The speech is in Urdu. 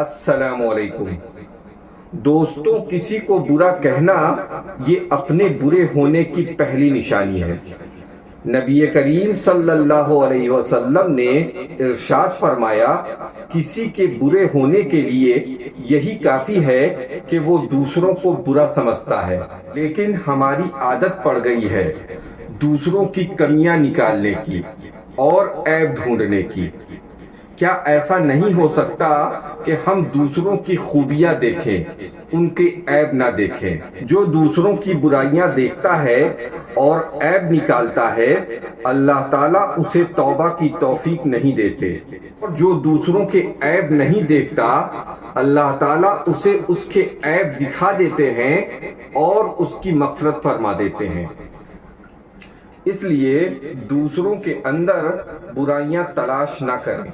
السلام علیکم دوستوں، کسی کو برا کہنا یہ اپنے برے ہونے کی پہلی نشانی ہے۔ نبی کریم صلی اللہ علیہ وسلم نے ارشاد فرمایا، کسی کے برے ہونے کے لیے یہی کافی ہے کہ وہ دوسروں کو برا سمجھتا ہے، لیکن ہماری عادت پڑ گئی ہے دوسروں کی کمیاں نکالنے کی اور عیب ڈھونڈنے کی۔ کیا ایسا نہیں ہو سکتا کہ ہم دوسروں کی خوبیاں دیکھیں، ان کے عیب نہ دیکھیں؟ جو دوسروں کی برائیاں دیکھتا ہے اور عیب نکالتا ہے، اللہ تعالیٰ اسے توبہ کی توفیق نہیں دیتے، اور جو دوسروں کے عیب نہیں دیکھتا، اللہ تعالیٰ اسے اس کے عیب دکھا دیتے ہیں اور اس کی مغفرت فرما دیتے ہیں۔ اس لیے دوسروں کے اندر برائیاں تلاش نہ کریں۔